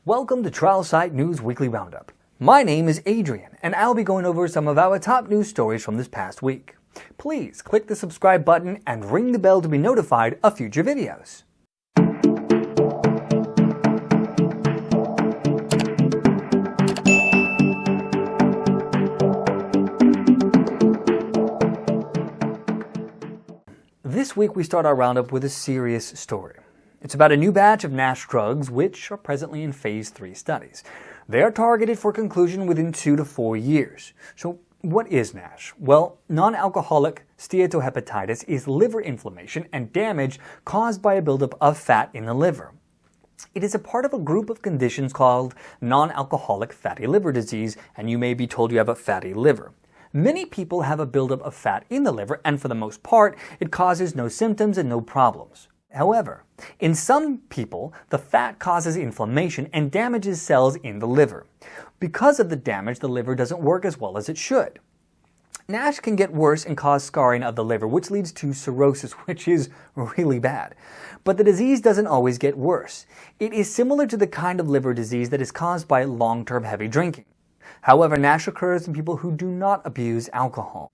Welcome to Trial Site News Weekly Roundup. My name is Adrian, and I'll be going over some of our top news stories from this past week. Please click the subscribe button and ring the bell to be notified of future videos. This week we start our roundup with a serious story. It's about a new batch of Nash drugs which are presently in phase 3 studies. They are targeted for conclusion within 2 to 4 years. So what is Nash? Well, non-alcoholic steatohepatitis is liver inflammation and damage caused by a buildup of fat in the liver. It is a part of a group of conditions called non-alcoholic fatty liver disease, and you may be told you have a fatty liver. Many people have a buildup of fat in the liver, and for the most part, it causes no symptoms and no problems. However, in some people, the fat causes inflammation and damages cells in the liver. Because of the damage, the liver doesn't work as well as it should. Nash can get worse and cause scarring of the liver, which leads to cirrhosis, which is really bad. But the disease doesn't always get worse. It is similar to the kind of liver disease that is caused by long-term heavy drinking. However, Nash occurs in people who do not abuse alcohol.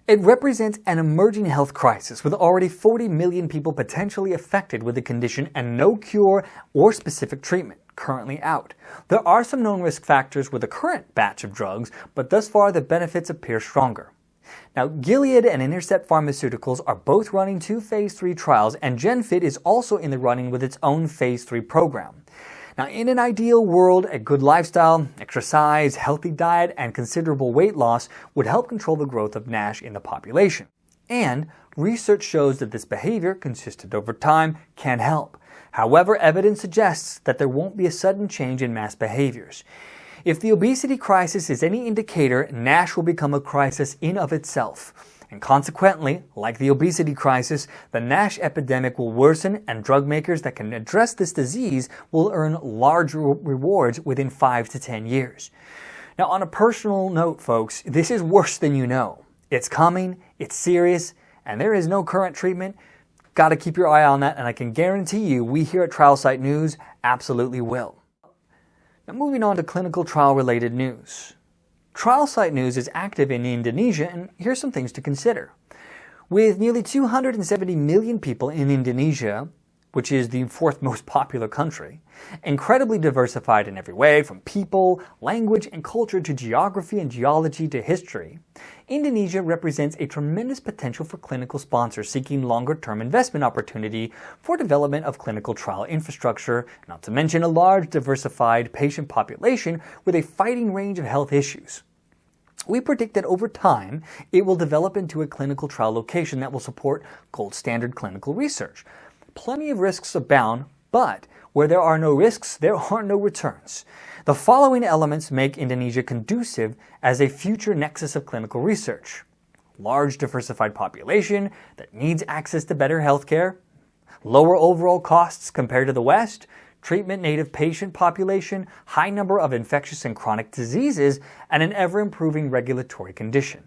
It represents an emerging health crisis with already 40 million people potentially affected with the condition and no cure or specific treatment currently out. There are some known risk factors with the current batch of drugs, but thus far the benefits appear stronger. Now, Gilead and Intercept Pharmaceuticals are both running 2 phase 3 trials, and GenFit is also in the running with its own phase 3 program. Now, in an ideal world, a good lifestyle, exercise, healthy diet, and considerable weight loss would help control the growth of Nash in the population. And research shows that this behavior, consistent over time, can help. However, evidence suggests that there won't be a sudden change in mass behaviors. If the obesity crisis is any indicator, Nash will become a crisis in of itself. And consequently, like the obesity crisis, the Nash epidemic will worsen, and drug makers that can address this disease will earn large rewards within 5 to 10 years. Now, on a personal note, folks, this is worse than you know. It's coming, it's serious, and there is no current treatment. Got to keep your eye on that, and I can guarantee you we here at Trial Site News absolutely will. Now, moving on to clinical trial-related news. Trial Site News is active in Indonesia, and here's some things to consider. With nearly 270 million people in Indonesia, which is the 4th most popular country, incredibly diversified in every way, from people, language, and culture to geography and geology to history, Indonesia represents a tremendous potential for clinical sponsors seeking longer-term investment opportunity for development of clinical trial infrastructure, not to mention a large diversified patient population with a fighting range of health issues. We predict that over time, it will develop into a clinical trial location that will support gold standard clinical research. Plenty of risks abound, but where there are no risks, there are no returns. The following elements make Indonesia conducive as a future nexus of clinical research: large diversified population that needs access to better healthcare, lower overall costs compared to the West, treatment native patient population, high number of infectious and chronic diseases, and an ever-improving regulatory condition.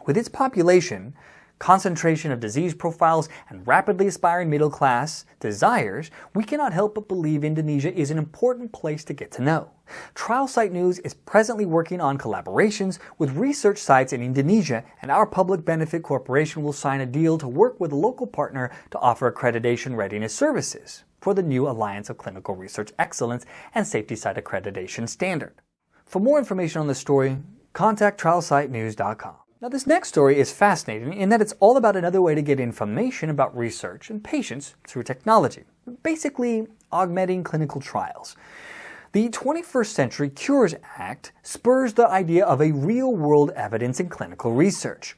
With its population, concentration of disease profiles, and rapidly aspiring middle class desires, we cannot help but believe Indonesia is an important place to get to know. Trial Site News is presently working on collaborations with research sites in Indonesia, and our public benefit corporation will sign a deal to work with a local partner to offer accreditation readiness services for the new Alliance of Clinical Research Excellence and Safety Site Accreditation Standard. For more information on this story, contact trialsitenews.com. Now, this next story is fascinating in that it's all about another way to get information about research and patients through technology, basically augmenting clinical trials. The 21st Century Cures Act spurs the idea of a real-world evidence in clinical research.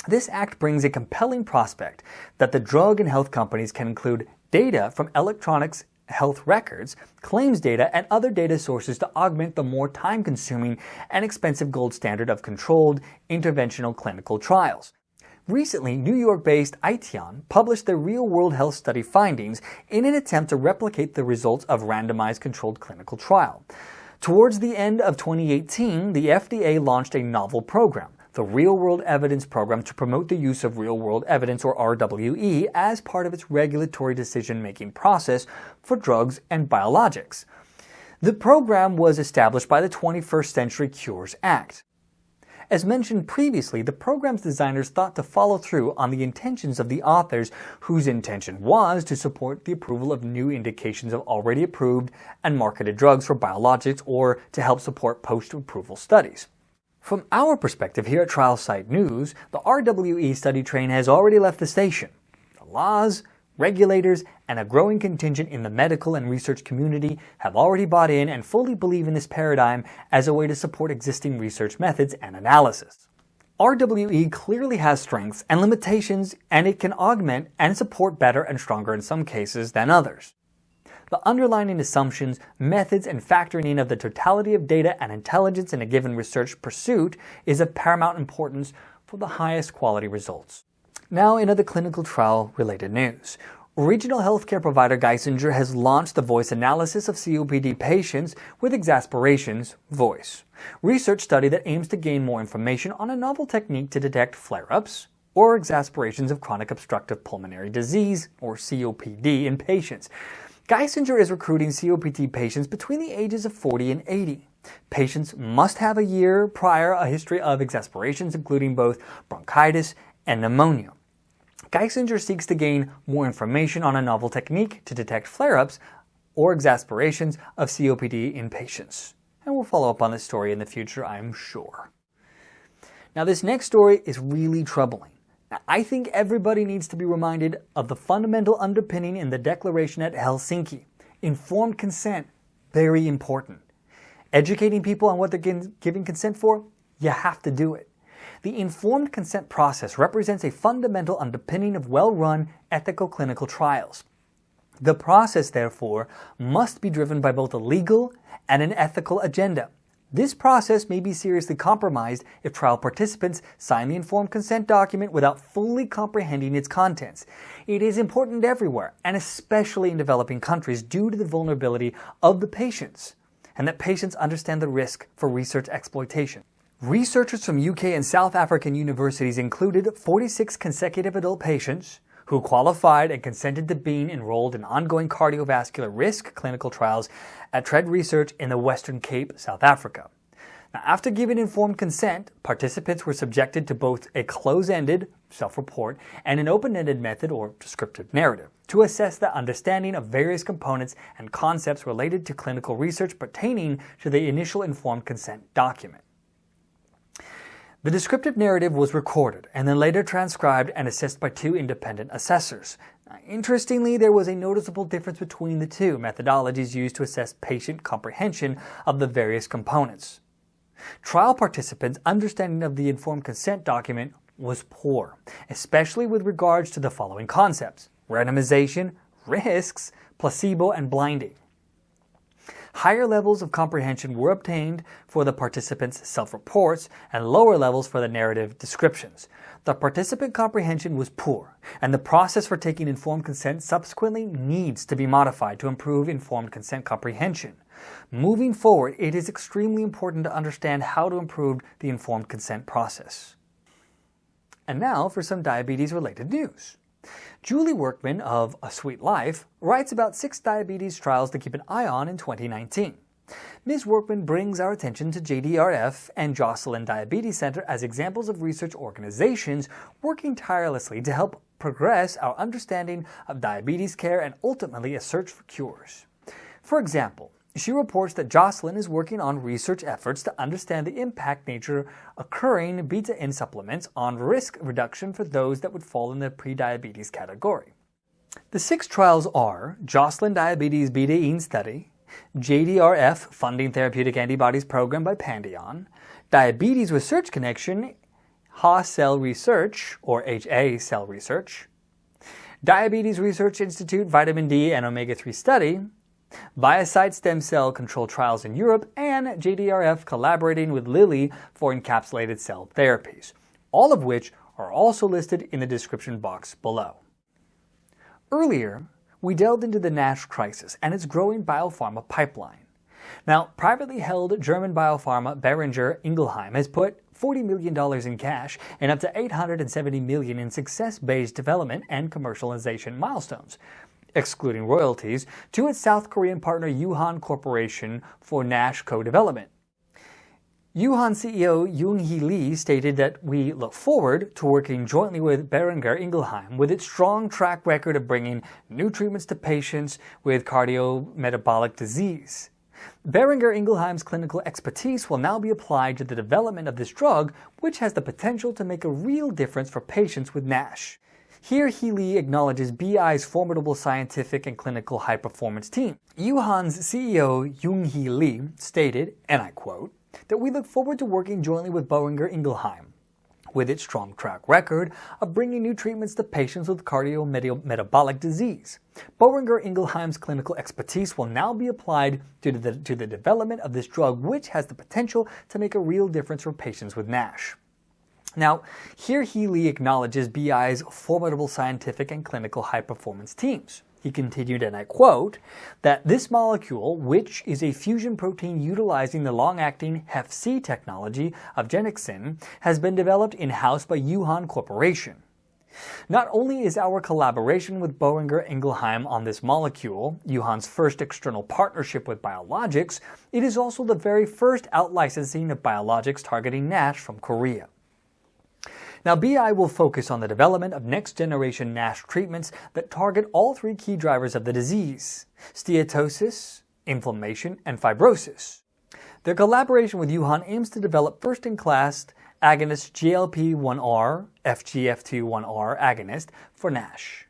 This act brings a compelling prospect that the drug and health companies can include data from electronics health records, claims data, and other data sources to augment the more time-consuming and expensive gold standard of controlled interventional clinical trials. Recently, New York-based ITEON published their real-world health study findings in an attempt to replicate the results of randomized controlled clinical trial. Towards the end of 2018, the FDA launched a novel program, the Real-World Evidence Program, to promote the use of real-world evidence, or RWE, as part of its regulatory decision-making process for drugs and biologics. The program was established by the 21st Century Cures Act. As mentioned previously, the program's designers thought to follow through on the intentions of the authors, whose intention was to support the approval of new indications of already approved and marketed drugs for biologics or to help support post-approval studies. From our perspective here at Trial Site News, the RWE study train has already left the station. The laws, regulators, and a growing contingent in the medical and research community have already bought in and fully believe in this paradigm as a way to support existing research methods and analysis. RWE clearly has strengths and limitations, and it can augment and support better and stronger in some cases than others. The underlying assumptions, methods, and factoring in of the totality of data and intelligence in a given research pursuit is of paramount importance for the highest quality results. Now, in other clinical trial-related news, regional healthcare provider Geisinger has launched the voice analysis of COPD patients with exacerbations, VOICE, research study that aims to gain more information on a novel technique to detect flare-ups or exacerbations of chronic obstructive pulmonary disease, or COPD, in patients. Geisinger is recruiting COPD patients between the ages of 40 and 80. Patients must have a year prior a history of exacerbations, including both bronchitis and pneumonia. Geisinger seeks to gain more information on a novel technique to detect flare-ups or exacerbations of COPD in patients. And we'll follow up on this story in the future, I'm sure. Now, this next story is really troubling. Now, I think everybody needs to be reminded of the fundamental underpinning in the declaration at Helsinki. Informed consent, very important. Educating people on what they're giving consent for, you have to do it. The informed consent process represents a fundamental underpinning of well-run ethical clinical trials. The process, therefore, must be driven by both a legal and an ethical agenda. This process may be seriously compromised if trial participants sign the informed consent document without fully comprehending its contents. It is important everywhere, and especially in developing countries, due to the vulnerability of the patients, and that patients understand the risk for research exploitation. Researchers from UK and South African universities included 46 consecutive adult patients who qualified and consented to being enrolled in ongoing cardiovascular risk clinical trials at TRED Research in the Western Cape, South Africa. Now, after giving informed consent, participants were subjected to both a close-ended self-report and an open-ended method or descriptive narrative to assess the understanding of various components and concepts related to clinical research pertaining to the initial informed consent document. The descriptive narrative was recorded and then later transcribed and assessed by two independent assessors. Interestingly, there was a noticeable difference between the two methodologies used to assess patient comprehension of the various components. Trial participants' understanding of the informed consent document was poor, especially with regards to the following concepts: randomization, risks, placebo, and blinding. Higher levels of comprehension were obtained for the participants' self-reports and lower levels for the narrative descriptions. The participant comprehension was poor, and the process for taking informed consent subsequently needs to be modified to improve informed consent comprehension. Moving forward, it is extremely important to understand how to improve the informed consent process. And now for some diabetes-related news. Julie Workman of A Sweet Life writes about 6 diabetes trials to keep an eye on in 2019. Ms. Workman brings our attention to JDRF and Jocelyn Diabetes Center as examples of research organizations working tirelessly to help progress our understanding of diabetes care and ultimately a search for cures. For example, she reports that Jocelyn is working on research efforts to understand the impact nature occurring beta-N supplements on risk reduction for those that would fall in the prediabetes category. The 6 trials are Jocelyn Diabetes Beta-N Study, JDRF Funding Therapeutic Antibodies Program by Pandion, Diabetes Research Connection, HA Cell Research, or HA Cell Research, Diabetes Research Institute Vitamin D and Omega-3 Study, ViaCyte Stem Cell Control Trials in Europe, and JDRF collaborating with Lilly for encapsulated cell therapies, all of which are also listed in the description box below. Earlier, we delved into the Nash crisis and its growing biopharma pipeline. Now, privately held German biopharma Boehringer Ingelheim has put $40 million in cash and up to $870 million in success-based development and commercialization milestones. excluding royalties, to its South Korean partner Yuhan Corporation for Nash co-development. Yuhan CEO Yoon-hee Lee stated that we look forward to working jointly with Boehringer Ingelheim with its strong track record of bringing new treatments to patients with cardiometabolic disease. Boehringer Ingelheim's clinical expertise will now be applied to the development of this drug, which has the potential to make a real difference for patients with NASH. Here, Lee acknowledges BI's formidable scientific and clinical high-performance team. Yuhan's CEO Yoon-hee Lee stated, and I quote, that we look forward to working jointly with Boehringer Ingelheim with its strong track record of bringing new treatments to patients with cardiometabolic disease. Boehringer Ingelheim's clinical expertise will now be applied to the development of this drug, which has the potential to make a real difference for patients with NASH. Now, here Lee acknowledges BI's formidable scientific and clinical high-performance teams. He continued, and I quote, that this molecule, which is a fusion protein utilizing the long-acting Hep-C technology of Genixin, has been developed in-house by Yuhan Corporation. Not only is our collaboration with Boehringer Ingelheim on this molecule Yuhan's first external partnership with biologics, it is also the very first out-licensing of biologics targeting NASH from Korea. Now, BI will focus on the development of next-generation NASH treatments that target all three key drivers of the disease: steatosis, inflammation, and fibrosis. Their collaboration with Yuhan aims to develop first-in-class agonist GLP-1R, FGF21R agonist for NASH.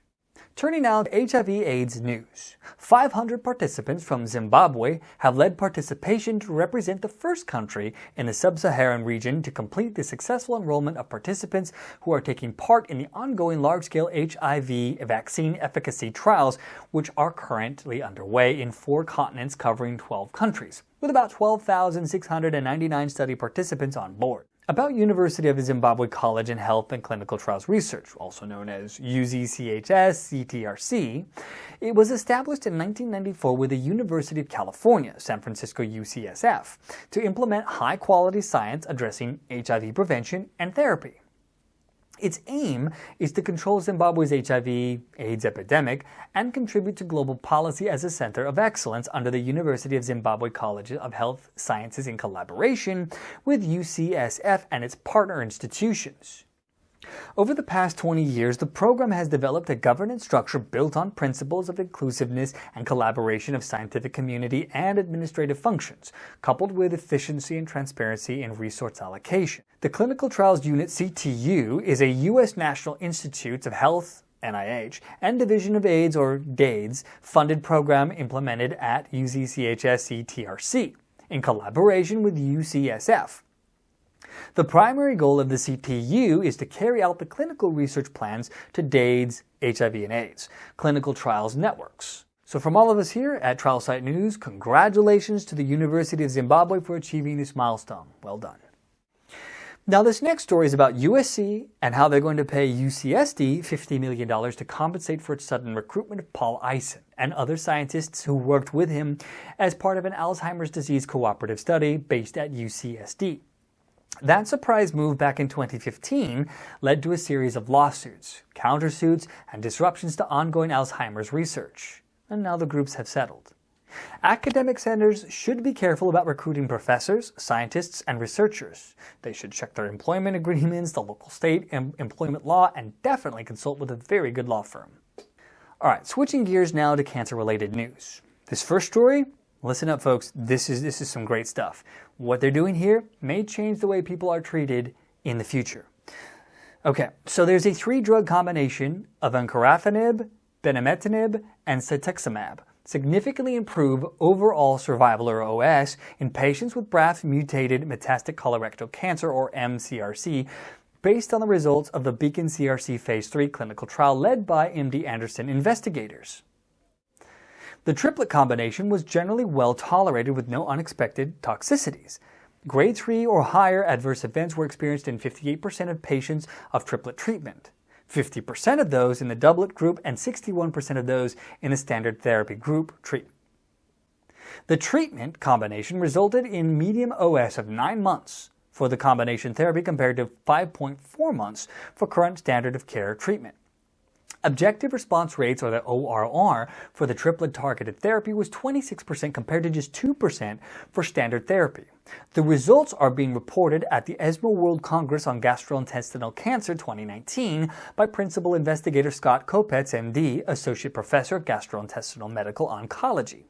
Turning now to HIV/AIDS news. 500 participants from Zimbabwe have led participation to represent the first country in the sub-Saharan region to complete the successful enrollment of participants who are taking part in the ongoing large-scale HIV vaccine efficacy trials, which are currently underway in 4 continents covering 12 countries, with about 12,699 study participants on board. About University of Zimbabwe College in Health and Clinical Trials Research, also known as UZCHS-CTRC, it was established in 1994 with the University of California, San Francisco UCSF, to implement high-quality science addressing HIV prevention and therapy. Its aim is to control Zimbabwe's HIV/AIDS epidemic and contribute to global policy as a center of excellence under the University of Zimbabwe College of Health Sciences in collaboration with UCSF and its partner institutions. Over the past 20 years, the program has developed a governance structure built on principles of inclusiveness and collaboration of scientific community and administrative functions, coupled with efficiency and transparency in resource allocation. The Clinical Trials Unit CTU is a U.S. National Institutes of Health NIH, and Division of AIDS or DAIDS funded program implemented at UZCHS-CTRC in collaboration with UCSF. The primary goal of the CTU is to carry out the clinical research plans to DAIDS, HIV and AIDS, clinical trials networks. So from all of us here at TrialSite News, congratulations to the University of Zimbabwe for achieving this milestone. Well done. Now this next story is about USC and how they're going to pay UCSD $50 million to compensate for its sudden recruitment of Paul Eisen and other scientists who worked with him as part of an Alzheimer's disease cooperative study based at UCSD. That surprise move back in 2015 led to a series of lawsuits, countersuits, and disruptions to ongoing Alzheimer's research. And now the groups have settled. Academic centers should be careful about recruiting professors, scientists, and researchers. They should check their employment agreements, the local state employment law, and definitely consult with a very good law firm. Alright, switching gears now to cancer-related news. This first story, listen up folks, this is some great stuff. What they're doing here may change the way people are treated in the future. Okay, so there's a 3-drug combination of encorafenib, binimetinib, and cetuximab significantly improve overall survival or OS in patients with BRAF-mutated metastatic colorectal cancer or mCRC based on the results of the Beacon CRC Phase 3 clinical trial led by MD Anderson investigators. The triplet combination was generally well tolerated with no unexpected toxicities. Grade 3 or higher adverse events were experienced in 58% of patients of triplet treatment, 50% of those in the doublet group, and 61% of those in the standard therapy group treatment. The treatment combination resulted in median OS of 9 months for the combination therapy compared to 5.4 months for current standard of care treatment. Objective response rates, or the ORR, for the triplet targeted therapy was 26% compared to just 2% for standard therapy. The results are being reported at the ESMO World Congress on Gastrointestinal Cancer 2019 by Principal Investigator Scott Kopetz, MD, Associate Professor, Gastrointestinal Medical Oncology.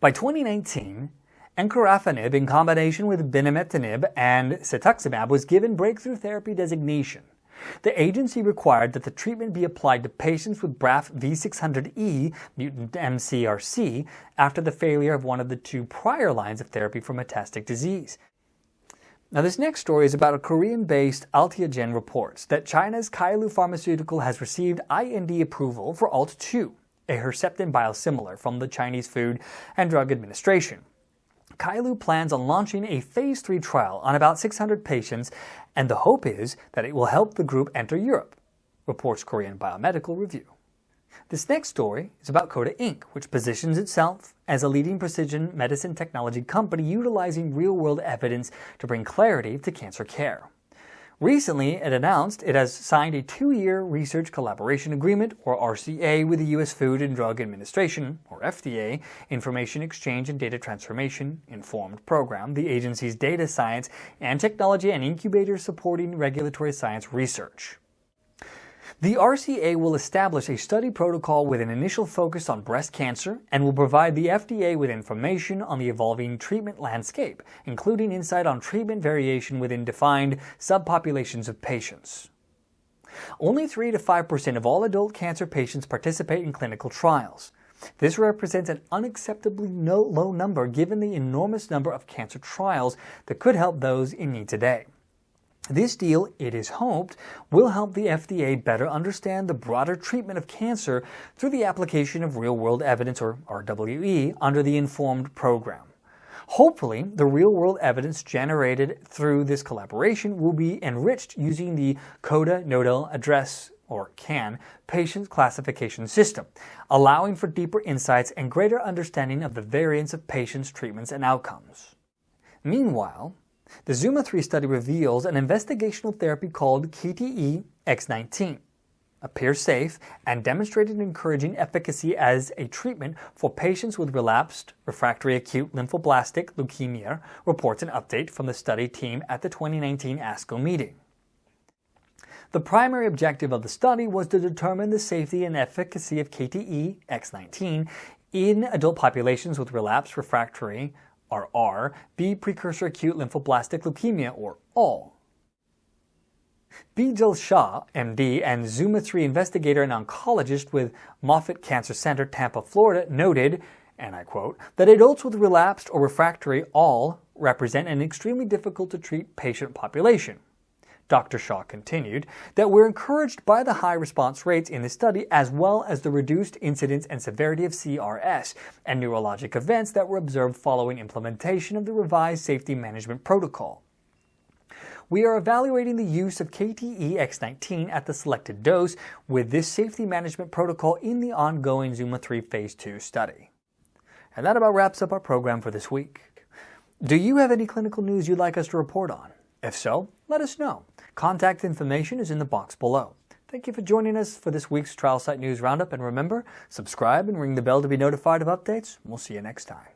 By 2019, encorafenib in combination with binimetinib and cetuximab was given breakthrough therapy designation. The agency required that the treatment be applied to patients with BRAF V600E mutant mCRC after the failure of one of the 2 prior lines of therapy for metastatic disease. Now, this next story is about a Korean-based Altiagen reports that China's Kailu Pharmaceutical has received IND approval for Alt-2, a Herceptin biosimilar from the Chinese Food and Drug Administration. Kailu plans on launching a phase 3 trial on about 600 patients, and the hope is that it will help the group enter Europe, reports Korean Biomedical Review. This next story is about Coda Inc., which positions itself as a leading precision medicine technology company utilizing real-world evidence to bring clarity to cancer care. Recently, it announced it has signed a 2-year research collaboration agreement, or RCA, with the U.S. Food and Drug Administration, or FDA, Information Exchange and Data Transformation Informed Program, the agency's data science and technology and incubator supporting regulatory science research. The RCA will establish a study protocol with an initial focus on breast cancer and will provide the FDA with information on the evolving treatment landscape, including insight on treatment variation within defined subpopulations of patients. Only 3 to 5% of all adult cancer patients participate in clinical trials. This represents an unacceptably low number given the enormous number of cancer trials that could help those in need today. This deal, it is hoped, will help the FDA better understand the broader treatment of cancer through the application of real-world evidence, or RWE, under the Informed program. Hopefully, the real-world evidence generated through this collaboration will be enriched using the Coda Nodal Address, or CAN, patient classification system, allowing for deeper insights and greater understanding of the variance of patients' treatments and outcomes. Meanwhile, the ZUMA-3 study reveals an investigational therapy called KTE-X19 appears safe and demonstrated encouraging efficacy as a treatment for patients with relapsed refractory acute lymphoblastic leukemia, reports an update from the study team at the 2019 ASCO meeting. The primary objective of the study was to determine the safety and efficacy of KTE-X19 in adult populations with relapsed refractory RR, B precursor acute lymphoblastic leukemia, or ALL. Bijal Shah, MD, and ZUMA-3 investigator and oncologist with Moffitt Cancer Center, Tampa, Florida, noted, and I quote, that adults with relapsed or refractory ALL represent an extremely difficult to treat patient population. Dr. Shaw continued that we're encouraged by the high response rates in the study as well as the reduced incidence and severity of CRS and neurologic events that were observed following implementation of the revised safety management protocol. We are evaluating the use of KTE-X19 at the selected dose with this safety management protocol in the ongoing ZUMA-3 Phase 2 study. And that about wraps up our program for this week. Do you have any clinical news you'd like us to report on? If so, let us know. Contact information is in the box below. Thank you for joining us for this week's Trial Site News Roundup, and remember, subscribe and ring the bell to be notified of updates. We'll see you next time.